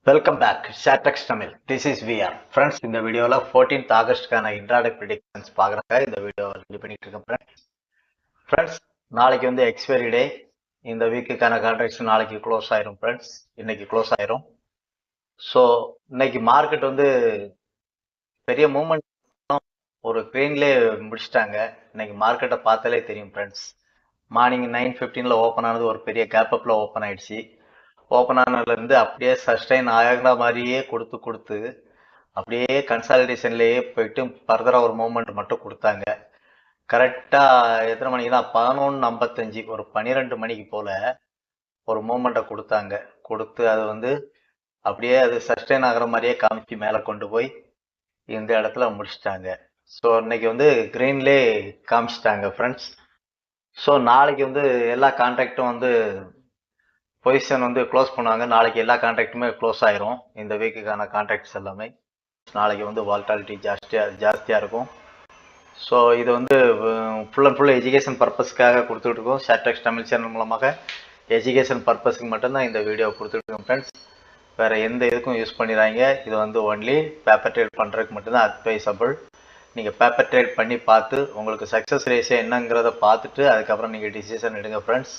Welcome back Shortex Tamil. This is VR friends. இந்த வீடியோவில் 14th ஆகஸ்ட்கான intraday predictions பார்க்குறாங்க. இந்த வீடியோ ரெடி பண்ணிட்டு இருக்கேன் ஃப்ரெண்ட்ஸ். நாளைக்கு வந்து எக்ஸ்பைரி டே. இந்த வீக்குக்கான கான்ட்ராக்ட்ஸ் நாளைக்கு க்ளோஸ் ஆயிரும் ஃப்ரெண்ட்ஸ். இன்னைக்கு க்ளோஸ் ஆயிரும். ஸோ இன்னைக்கு மார்க்கெட் வந்து பெரிய மூவ்மெண்ட் ஒரு க்ரீன்லேயே முடிச்சிட்டாங்க. இன்னைக்கு மார்க்கெட்டை பார்த்தாலே தெரியும் ஃப்ரெண்ட்ஸ். மார்னிங் 9:15 ஓப்பன் ஆனது ஒரு பெரிய கேப் அப்ல ஓப்பன் ஆயிடுச்சு. ஓப்பன் ஆனதுலேருந்து அப்படியே சஸ்டைன் ஆகிற மாதிரியே கொடுத்து அப்படியே கன்சாலிடேஷன்லேயே போயிட்டு ஃபர்தராக ஒரு மூமெண்ட் மட்டும் கொடுத்தாங்க. கரெக்டாக எத்தனை மணிக்கு தான் 11:55 ஒரு 12 மணிக்கு போல் ஒரு மூமெண்ட்டை கொடுத்து அது வந்து அப்படியே அது சஸ்டைன் ஆகிற மாதிரியே காமிச்சு மேலே கொண்டு போய் இந்த இடத்துல முடிச்சிட்டாங்க. ஸோ இன்னைக்கு வந்து க்ரீன்லே காமிச்சிட்டாங்க ஃப்ரெண்ட்ஸ். ஸோ நாளைக்கு வந்து எல்லா கான்ட்ராக்டும் வந்து பொசிஷன் வந்து க்ளோஸ் பண்ணுவாங்க. நாளைக்கு எல்லா கான்ட்ராக்டுமே க்ளோஸ் ஆயிரும். இந்த வீக்குக்கான கான்ட்ராக்ட்ஸ் எல்லாமே நாளைக்கு வந்து வால்டாலிட்டி ஜாஸ்தியாக இருக்கும். ஸோ இது வந்து ஃபுல் அண்ட் ஃபுல் எஜுகேஷன் பர்பஸ்க்காக கொடுத்துட்ருக்கோம். ஷார்டெக்ஸ் தமிழ் சேனல் மூலமாக எஜுகேஷன் பர்பஸுக்கு மட்டும்தான் இந்த வீடியோ கொடுத்துட்ருக்கோம் ஃப்ரெண்ட்ஸ். வேறு எந்த இதுக்கும் யூஸ் பண்ணிடுறாங்க. இது வந்து ஒன்லி பேப்பர் ட்ரேட் பண்ணுறதுக்கு மட்டும்தான் அட்வைசபிள். நீங்கள் பேப்பர் ட்ரேட் பண்ணி பார்த்து உங்களுக்கு சக்ஸஸ் ரேஷியோ என்னங்கிறத பார்த்துட்டு அதுக்கப்புறம் நீங்கள் டிசிஷன் எடுங்க ஃப்ரெண்ட்ஸ்.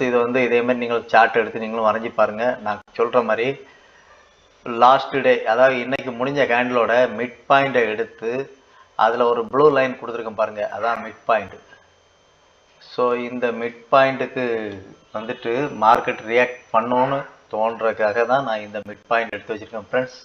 இது வந்து இதேமாதிரி நீங்கள் சார்ட் எடுத்து நீங்களும் வரைஞ்சி பாருங்கள். நான் சொல்கிற மாதிரி லாஸ்ட் டே, அதாவது இன்னைக்கு முடிஞ்ச கேண்டிலோட மிட் பாயிண்டை எடுத்து அதில் ஒரு ப்ளூ லைன் கொடுத்துருக்கேன் பாருங்கள், அதான் மிட் பாயிண்ட். ஸோ இந்த மிட் பாயிண்ட்டுக்கு வந்துட்டு மார்க்கெட் ரியாக்ட் பண்ணணும்னு தோன்றதுக்காக தான் நான் இந்த மிட் பாயிண்ட் எடுத்து வச்சுருக்கேன் ஃப்ரெண்ட்ஸ்.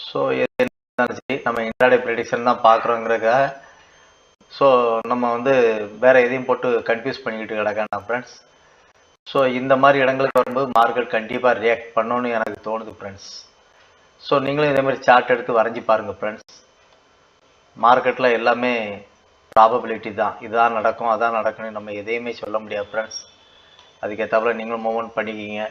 ஸோ நம்ம இன்ட்ராடே ப்ரெடிக்ஷன் தான் பார்க்குறோங்கிறதுக்காக ஸோ நம்ம வந்து வேறு எதையும் போட்டு கன்ஃபியூஸ் பண்ணிக்கிட்டு கிடக்காண்டா ஃப்ரெண்ட்ஸ். ஸோ இந்த மாதிரி இடங்களுக்கு வரும்போது மார்க்கெட் கண்டிப்பாக ரியாக்ட் பண்ணணும்னு எனக்கு தோணுது ஃப்ரெண்ட்ஸ். ஸோ நீங்களும் இதேமாதிரி சார்ட் எடுத்து வரைஞ்சி பாருங்கள் ஃப்ரெண்ட்ஸ். மார்க்கெட்டில் எல்லாமே ப்ராபபிலிட்டி தான். இதுதான் நடக்கும் அதான் நடக்கணும்னு நம்ம எதையுமே சொல்ல முடியாது ஃப்ரெண்ட்ஸ். அதுக்கேற்றாப்புல நீங்களும் மூவ்மெண்ட் பண்ணிக்கிங்க.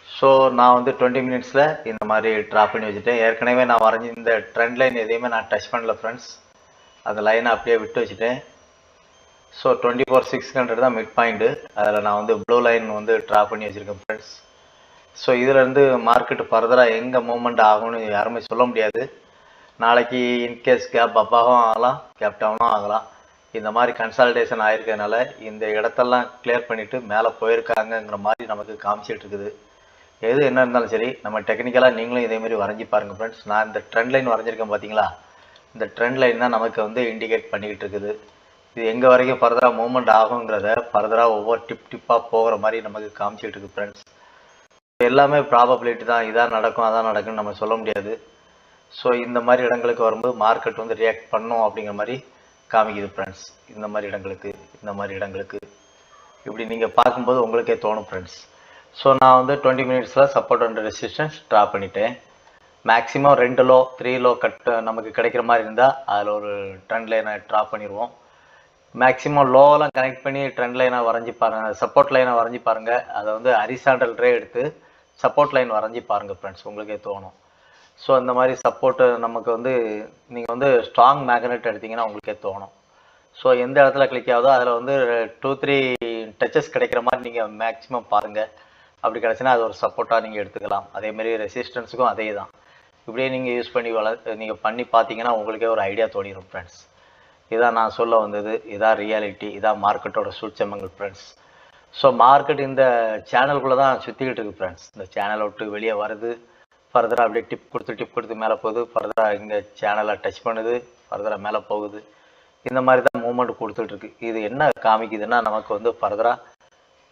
ஸோ நான் வந்து 20 மினிட்ஸில் இந்த மாதிரி ட்ரா பண்ணி வச்சுட்டேன். ஏற்கனவே நான் வரைஞ்சி இந்த ட்ரெண்ட் லைன் எதையுமே நான் டச் பண்ணல ஃப்ரெண்ட்ஸ். அந்த லைனை அப்படியே விட்டு வச்சுட்டேன். ஸோ 24,600 தான் மிட் பாயிண்ட்டு. அதில் நான் வந்து ப்ளூ லைன் வந்து ட்ரா பண்ணி வச்சுருக்கேன் ஃப்ரெண்ட்ஸ். ஸோ இதிலேருந்து மார்க்கெட்டு ஃபர்தராக எங்கே மூவ்மெண்ட் ஆகும்னு யாருமே சொல்ல முடியாது. நாளைக்கு இன்கேஸ் கேப் அப்பாகவும் ஆகலாம், கேப் டவுனும் ஆகலாம். இந்த மாதிரி கன்சால்டேஷன் ஆகிருக்கிறதுனால இந்த இடத்தெல்லாம் கிளியர் பண்ணிவிட்டு மேலே போயிருக்காங்கங்கிற மாதிரி நமக்கு காமிச்சிட்டு இருக்குது. எது என்ன இருந்தாலும் சரி, நம்ம டெக்னிக்கலாக நீங்களும் இதேமாரி வரைஞ்சி பாருங்கள் ஃப்ரெண்ட்ஸ். நான் இந்த ட்ரெண்ட் லைன் வரைஞ்சிருக்கேன் பார்த்தீங்களா, இந்த ட்ரெண்ட் லைன் தான் நமக்கு வந்து இண்டிகேட் பண்ணிக்கிட்டு இருக்குது. இது எங்கே வரைக்கும் ஃபர்தராக மூவ்மெண்ட் ஆகுங்கிறத ஃபர்தராக ஒவ்வொரு டிப்பாக போகிற மாதிரி நமக்கு காமிச்சிட்டு இருக்குது ஃப்ரெண்ட்ஸ். எல்லாமே ப்ராபபிலிட்டி தான். இதான் நடக்கும் அதான் நடக்கும்னு நம்ம சொல்ல முடியாது. ஸோ இந்த மாதிரி இடங்களுக்கு வரும்போது மார்க்கெட் வந்து ரியாக்ட் பண்ணும் அப்படிங்கிற மாதிரி காமிக்குது ஃப்ரெண்ட்ஸ். இந்த மாதிரி இடங்களுக்கு இப்படி நீங்கள் பார்க்கும்போது உங்களுக்கே தோணும் ஃப்ரெண்ட்ஸ். ஸோ நான் வந்து 20 மினிட்ஸில் சப்போர்ட் அண்ட் ரெசிஸ்டன்ஸ் ட்ரா பண்ணிட்டேன். மேக்ஸிமம் 2 லோ 3 லோ நமக்கு கிடைக்கிற மாதிரி இருந்தால் அதில் ஒரு ட்ரெண்ட் லைனை ட்ரா பண்ணிடுவோம். மேக்ஸிமம் லோவெல்லாம் கனெக்ட் பண்ணி ட்ரெண்ட் லைனாக வரைஞ்சி பாருங்கள், சப்போர்ட் லைனாக வரைஞ்சி பாருங்கள். அதை வந்து ஹரிசாண்டல் ரே எடுத்து சப்போர்ட் லைன் வரைஞ்சி பாருங்கள் ஃப்ரெண்ட்ஸ், உங்களுக்கே தோணும். ஸோ இந்த மாதிரி சப்போர்ட்டு நமக்கு வந்து நீங்கள் வந்து ஸ்ட்ராங் மேக்னெட் எடுத்திங்கன்னா உங்களுக்கே தோணும். ஸோ எந்த இடத்துல கிளிக் ஆகுதோ அதில் வந்து 2-3 டச்சஸ் கிடைக்கிற மாதிரி நீங்கள் மேக்ஸிமம் பாருங்கள். அப்படி கிடச்சின்னா அது ஒரு சப்போர்ட்டாக நீங்கள் எடுத்துக்கலாம். அதேமாரி ரெசிஸ்டன்ஸுக்கும் அதே தான். இப்படியே நீங்கள் யூஸ் பண்ணி நீங்கள் பண்ணி பார்த்தீங்கன்னா உங்களுக்கே ஒரு ஐடியா தோணிடும் ஃப்ரெண்ட்ஸ். இதான் நான் சொல்ல வந்தது, இதான் ரியாலிட்டி, இதான் மார்க்கெட்டோட சூட்சமங்கள் ஃப்ரெண்ட்ஸ். ஸோ மார்க்கெட் இந்த சேனலுக்குள்ளே தான் சுற்றிக்கிட்டு இருக்குது ஃப்ரெண்ட்ஸ். இந்த சேனலை விட்டு வெளியே வருது, ஃபர்தராக அப்படியே டிப் கொடுத்து மேலே போகுது, ஃபர்தராக இங்கே சேனலை டச் பண்ணுது, ஃபர்தராக மேலே போகுது. இந்த மாதிரி தான் மூவ்மெண்ட் கொடுத்துட்ருக்கு. இது என்ன காமிக்குதுன்னா நமக்கு வந்து ஃபர்தராக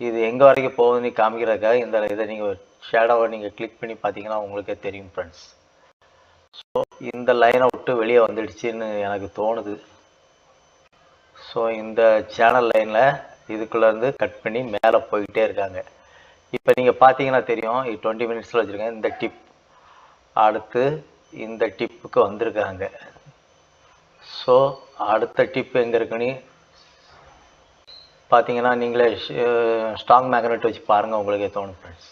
இது எங்கே வரைக்கும் போகுதுன்னு காமிக்கிறதுக்காக இந்த இதை நீங்கள் ஷேடோவை நீங்கள் கிளிக் பண்ணி பார்த்தீங்கன்னா உங்களுக்கே தெரியும் ஃப்ரெண்ட்ஸ். ஸோ இந்த லைனை விட்டு வெளியே வந்துடுச்சுன்னு எனக்கு தோணுது. ஸோ இந்த சேனல் லைனில் இதுக்குள்ளேருந்து கட் பண்ணி மேலே போய்கிட்டே இருக்காங்க. இப்போ நீங்கள் பார்த்தீங்கன்னா தெரியும், 20 மினிட்ஸில் வச்சுருக்கேன். இந்த டிப் அடுத்து இந்த டிப்புக்கு வந்திருக்காங்க. ஸோ அடுத்த டிப் எங்கே இருக்குன்னு பார்த்தீங்கன்னா நீங்களே ஸ்ட்ராங் மேக்னெட் வச்சு பாருங்கள், உங்களுக்கே தோணும் ஃப்ரெண்ட்ஸ்.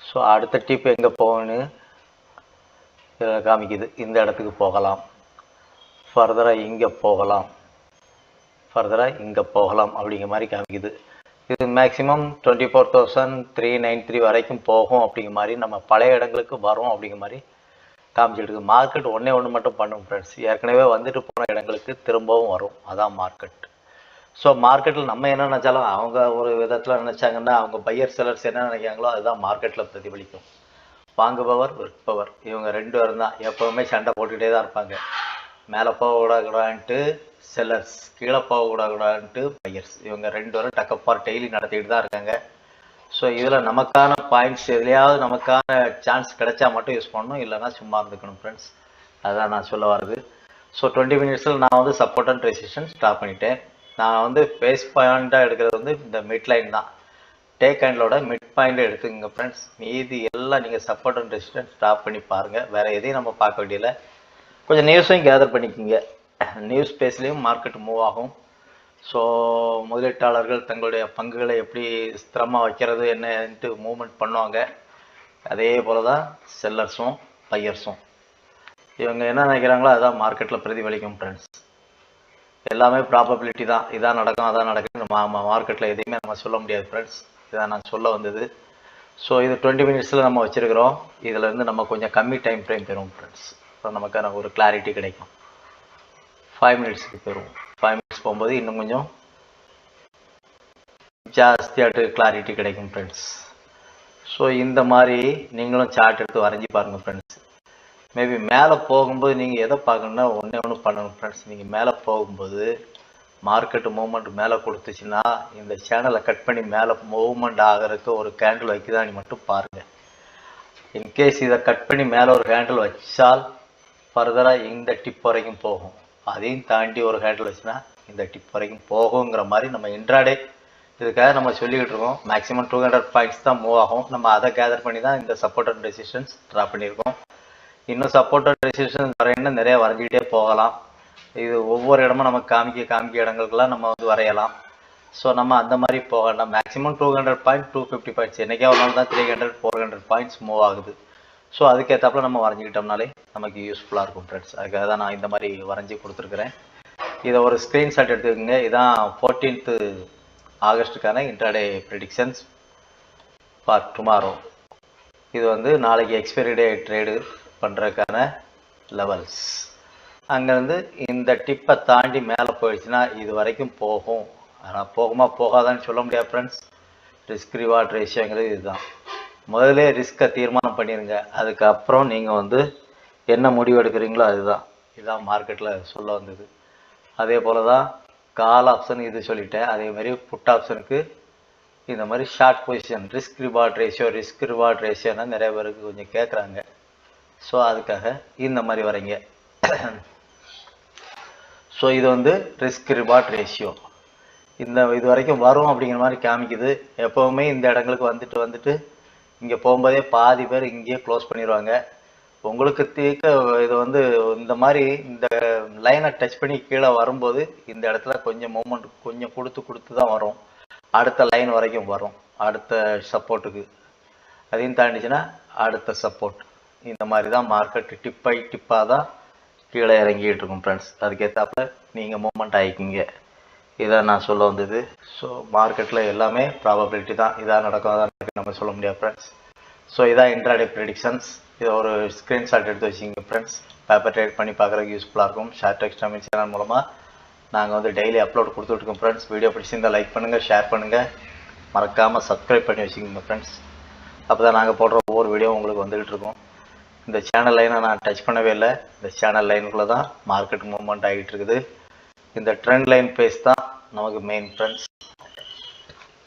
ஸோ அடுத்த டிப் எங்கே போகணுன்னு காமிக்குது. இந்த இடத்துக்கு போகலாம், ஃபர்தராக இங்கே போகலாம், ஃபர்தராக இங்கே போகலாம் அப்படிங்கிற மாதிரி காமிக்குது. இது மேக்ஸிமம் 24,393 வரைக்கும் போகும் அப்படிங்கிற மாதிரி நம்ம பழைய இடங்களுக்கு வரும் அப்படிங்கிற மாதிரி காமிச்சிட்டு மார்க்கெட் ஒன்று மட்டும் பண்ணும் ஃப்ரெண்ட்ஸ். ஏற்கனவே வந்துட்டு போன இடங்களுக்கு திரும்பவும் வரும், அதான் மார்க்கெட். ஸோ மார்க்கெட்டில் நம்ம என்ன நினச்சாலும் அவங்க ஒரு விதத்தில் நினச்சாங்கன்னா அவங்க பையர் செல்லர்ஸ் என்ன நினைக்கிறாங்களோ அதுதான் மார்க்கெட்டில் பிரதிபலிக்கும். வாங்குபவர் விற்பவர் இவங்க 2 பேரும் தான் எப்போவுமே சண்டை போட்டுக்கிட்டே தான் இருப்பாங்க. மேலே போகக்கூடாதுன்ட்டு செல்லர்ஸ், கீழே போகக்கூடாதுன்ட்டு பையர்ஸ், இவங்க 2 பேரும் டக்கப்பார் டெய்லி நடத்திக்கிட்டு தான் இருக்காங்க. ஸோ இதில் நமக்கான பாயிண்ட்ஸ் எதுலையாவது நமக்கான சான்ஸ் கிடைச்சா மட்டும் யூஸ் பண்ணணும், இல்லைனா சும்மா இருந்துக்கணும் ஃப்ரெண்ட்ஸ். அதுதான் நான் சொல்ல வருது. ஸோ 20 மினிட்ஸில் நான் வந்து சப்போர்ட் அண்ட் ரெசிஸ்டன்ஸ் ஸ்டாப் பண்ணிட்டேன். நான் வந்து ஃபேஸ் பாயிண்ட்டாக எடுக்கிறது வந்து இந்த மிட் லைன் தான். டேக் ஹேண்டலோட மிட் பாயிண்ட் எடுத்துங்க ஃப்ரெண்ட்ஸ். மீதி எல்லாம் நீங்கள் சப்போர்ட் அண்ட் ரெசிஸ்டன்ஸ் ஸ்டாப் பண்ணி பாருங்கள். வேறு எதையும் நம்ம பார்க்க வேண்டியதில்லை. கொஞ்சம் நியூஸையும் கேதர் பண்ணிக்கோங்க. நியூஸ் பேஸ்லேயும் மார்க்கெட் மூவ் ஆகும். ஸோ முதலீட்டாளர்கள் தங்களுடைய பங்குகளை எப்படி ஸ்திரமாக வைக்கிறது என்னன்ட்டு மூவ்மெண்ட் பண்ணுவாங்க. அதே போல் தான் செல்லர்ஸும் பையர்ஸும் இவங்க என்ன நினைக்கிறாங்களோ அதான் மார்க்கெட்டில் பிரதிபலிக்கும் ஃப்ரெண்ட்ஸ். எல்லாமே ப்ராபபிலிட்டி தான், இதான் நடக்கும் அதான் நடக்கும். நம்ம மார்க்கெட்டில் எதையுமே நம்ம சொல்ல முடியாது ஃப்ரெண்ட்ஸ். இதான் நான் சொல்ல வந்தது. ஸோ இது 20 மினிட்ஸில் நம்ம வச்சுருக்கிறோம். இதிலேருந்து நம்ம கொஞ்சம் கம்மி டைம் ஃப்ரேம் பெறுவோம் ஃப்ரெண்ட்ஸ். ஸோ நமக்கான ஒரு கிளாரிட்டி கிடைக்கும். 5 மினிட்ஸுக்கு பெறுவோம். 5 மினிட்ஸ் போகும்போது இன்னும் கொஞ்சம் ஜாஸ்தியாட்டு கிளாரிட்டி கிடைக்கும் ஃப்ரெண்ட்ஸ். ஸோ இந்த மாதிரி நீங்களும் சார்ட் எடுத்து வரைஞ்சி பாருங்கள் ஃப்ரெண்ட்ஸ். மேபி மேலே போகும்போது நீங்கள் எதை பார்க்கணுன்னா ஒன்று பண்ணணும் ஃப்ரெண்ட்ஸ். நீங்கள் மேலே போகும்போது மார்க்கெட்டு மூவ்மெண்ட் மேலே கொடுத்துச்சுன்னா இந்த சேனலை கட் பண்ணி மேலே மூவ்மெண்ட் ஆகிறதுக்கு ஒரு கேண்டில் வைக்குதான்னு மட்டும் பாருங்கள். இன்கேஸ் இதை கட் பண்ணி மேலே ஒரு ஹேண்டில் வச்சால் ஃபர்தராக இந்த டிப் வரைக்கும் போகும். அதையும் தாண்டி ஒரு ஹேண்டில் வச்சுன்னா இந்த டிப் வரைக்கும் போகுங்கிற மாதிரி நம்ம இன்ட்ராடே இதுக்காக நம்ம சொல்லிக்கிட்டு இருக்கோம். மேக்ஸிமம் 200 பாயிண்ட்ஸ் தான் மூவ் ஆகும். நம்ம அதை கேதர் பண்ணி தான் இந்த சப்போர்ட் அண்ட் ரெசிஸ்டன்ஸ் ட்ரா பண்ணியிருக்கோம். இன்னும் சப்போர்ட் அண்ட் ரெசிஸ்டன்ஸ் வரையணும்னா நிறைய வரைஞ்சிக்கிட்டே போகலாம். இது ஒவ்வொரு இடமும் நம்ம காமிக்க இடங்களுக்கெல்லாம் நம்ம வந்து வரையலாம். ஸோ நம்ம அந்த மாதிரி போகலாம். மேக்ஸிமம் 200 பாயிண்ட் 250 பாயிண்ட்ஸ் என்றைக்கே ஒரு நாள் தான் 300 400 பாயிண்ட்ஸ் மூவ் ஆகுது. ஸோ அதுக்கேற்றாப்புல நம்ம வரைஞ்சிக்கிட்டோம்னாலே நமக்கு யூஸ்ஃபுல்லாக இருக்கும் ஃப்ரெண்ட்ஸ். அதுக்காக தான் நான் இந்த மாதிரி வரைஞ்சி கொடுத்துருக்குறேன். இதை ஒரு ஸ்க்ரீன்ஷாட் எடுத்துக்கோங்க. இதான் 14th ஆகஸ்ட்டுக்கான இன்ட்ராடே ப்ரெடிக்ஷன்ஸ் ஃபார் டுமாரோ. இது வந்து நாளைக்கு எக்ஸ்பைரி டே ட்ரேடு பண்ணுறதுக்கான லெவல்ஸ். அங்கேருந்து இந்த டிப்பை தாண்டி மேலே போயிடுச்சுன்னா இது வரைக்கும் போகும். ஆனால் போகுமா போகாதான்னு சொல்ல முடியாது ஃப்ரெண்ட்ஸ். ரிஸ்க் ரிவார்ட் ரேஷியோங்கிறது இதுதான். முதல்ல ரிஸ்க்கை தீர்மானம் பண்ணிடுங்க. அதுக்கப்புறம் நீங்கள் வந்து என்ன முடிவு எடுக்கிறீங்களோ இதுதான் மார்க்கெட்டில் சொல்ல வந்தது. அதே போல் தான் கால் ஆப்ஷன் இது சொல்லிட்டேன். அதேமாதிரி புட் ஆப்ஷனுக்கு இந்த மாதிரி ஷார்ட் பொசிஷன் ரிஸ்க் ரிவார்ட் ரேஷியோன்னா நிறைய பேருக்கு கொஞ்சம் கேட்குறாங்க. ஸோ அதுக்காக இந்த மாதிரி வரைங்க. ஸோ இது வந்து ரிஸ்க் ரிவார்ட் ரேஷியோ இது வரைக்கும் வரும் அப்படிங்கிற மாதிரி காமிக்குது. எப்போவுமே இந்த இடங்களுக்கு வந்துட்டு இங்கே போகும்போதே பாதி பேர் இங்கேயே க்ளோஸ் பண்ணிடுவாங்க. உங்களுக்கு இது வந்து இந்த மாதிரி இந்த லைனை டச் பண்ணி கீழே வரும்போது இந்த இடத்துல கொஞ்சம் மூமெண்ட் கொஞ்சம் கொடுத்து தான் வரும். அடுத்த லைன் வரைக்கும் வரும், அடுத்த சப்போர்ட்டுக்கு. அதையும் தாண்டிச்சுன்னா அடுத்த சப்போர்ட். இந்த மாதிரி தான் மார்க்கெட் டிப்பாக தான் கீழே இறங்கிட்டு இருக்கும் ஃப்ரெண்ட்ஸ். அதுக்கேற்றாப்புல நீங்கள் மூவ்மெண்ட் ஆகிக்கிங்க. இதான் நான் சொல்ல வந்தது. ஸோ மார்க்கெட்டில் எல்லாமே ப்ராபபிலிட்டி தான். இதான் நடக்கும் அதான் நம்ம சொல்ல முடியாது ஃப்ரெண்ட்ஸ். ஸோ இதான் இன்ட்ராடே ப்ரெடிக்ஷன்ஸ். இதை ஒரு ஸ்க்ரீன்ஷாட் எடுத்து வச்சுங்க ஃப்ரெண்ட்ஸ். பேப்பர் ட்ரேட் பண்ணி பார்க்குறதுக்கு யூஸ்ஃபுல்லாக இருக்கும். ஷார்ட் டெக்ஸ்ட் தமிழ் சேனல் மூலமாக நாங்கள் வந்து டெய்லி அப்லோட் கொடுத்துட்ருக்கோம் ஃப்ரெண்ட்ஸ். வீடியோ பிடிச்சிருந்தால் லைக் பண்ணுங்கள், ஷேர் பண்ணுங்கள், மறக்காமல் சப்ஸ்கிரைப் பண்ணி வச்சுக்கோங்க ஃப்ரெண்ட்ஸ். அப்போ தான் நாங்கள் போடுற ஒவ்வொரு வீடியோ உங்களுக்கு வந்துகிட்டு இருக்கோம். இந்த சேனல் லைனை நான் டச் பண்ணவே இல்லை. இந்த சேனல் லைனுக்குள்ளே தான் மார்க்கெட் மூவ்மெண்ட் ஆகிட்டு இருக்குது. இந்த ட்ரெண்ட் லைன் பேஸ் தான் நமக்கு மெயின் ஃப்ரெண்ட்ஸ்.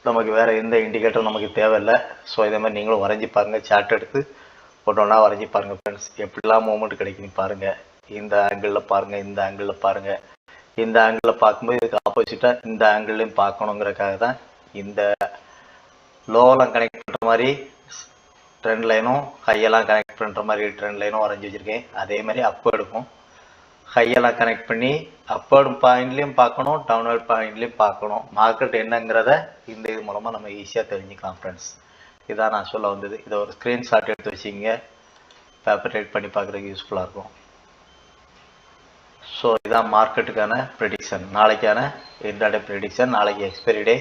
நமக்கு வேறு எந்த இண்டிகேட்டரும் நமக்கு தேவையில்லை. ஸோ இதே மாதிரி நீங்களும் வரைஞ்சி பாருங்கள். சார்ட் எடுத்து ஒன்றா வரைஞ்சி பாருங்கள் ஃப்ரெண்ட்ஸ். எப்படிலாம் மூவ்மெண்ட் கிடைக்குன்னு பாருங்கள். இந்த ஆங்கிளில் பாருங்கள், இந்த ஆங்கிளில் பாருங்கள். இந்த ஆங்கிளில் பார்க்கும்போது இதுக்கு ஆப்போசிட்டாக இந்த ஆங்கிள்லையும் பார்க்கணுங்கிறதுக்காக தான் இந்த லோவெல்லாம் கனெக்ட் பண்ணுற மாதிரி ட்ரெண்ட் லைனும் ஹையெல்லாம் கனெக்ட் பண்ணுற மாதிரி ட்ரெண்ட் லைனும் வரைஞ்சி வச்சுருக்கேன். அதே மாதிரி அப்பேர்டுக்கும் ஹையெல்லாம் கனெக்ட் பண்ணி அப்பேர்டு பாயிண்ட்லேயும் பார்க்கணும், டவுன்வர்ட் பாயிண்ட்லேயும் பார்க்கணும். மார்க்கெட் என்னங்கிறத இந்த இது மூலமாக நம்ம ஈஸியாக தெரிஞ்சுக்கலாம் ஃப்ரெண்ட்ஸ். இதான் நான் சொல்ல வந்தது. இதை ஒரு ஸ்க்ரீன்ஷாட் எடுத்து வச்சிங்க. பேப்பர் ட்ரேட் பண்ணி பார்க்குறதுக்கு யூஸ்ஃபுல்லாக இருக்கும். ஸோ இதான் மார்க்கெட்டுக்கான ப்ரெடிக்ஷன். நாளைக்கான இன்ட்ராடே ப்ரெடிக்ஷன். நாளைக்கு எக்ஸ்பைரி டே.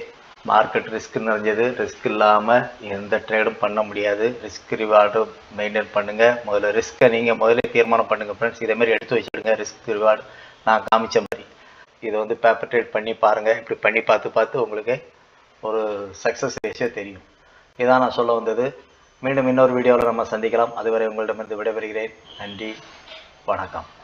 மார்க்கெட் ரிஸ்க் நிறைஞ்சது. ரிஸ்க் இல்லாமல் எந்த ட்ரேடும் பண்ண முடியாது. ரிஸ்க் ரிவார்டு மெயின்டைன் பண்ணுங்கள். முதல்ல ரிஸ்க்கை நீங்கள் முதல்ல தீர்மானம் பண்ணுங்கள் ஃப்ரெண்ட்ஸ். இதேமாதிரி எடுத்து வச்சுடுங்க. ரிஸ்க் ரிவார்டு நான் காமிச்ச மாதிரி இதை வந்து பேப்பர் ட்ரேட் பண்ணி பாருங்கள். இப்படி பண்ணி பார்த்து உங்களுக்கு ஒரு சக்ஸஸ் ரேஷியோ தெரியும். இதான் நான் சொல்ல வந்தது. மீண்டும் இன்னொரு வீடியோவில் நம்ம சந்திக்கலாம். அதுவரை உங்களிடமிருந்து விடைபெறுகிறேன். நன்றி, வணக்கம்.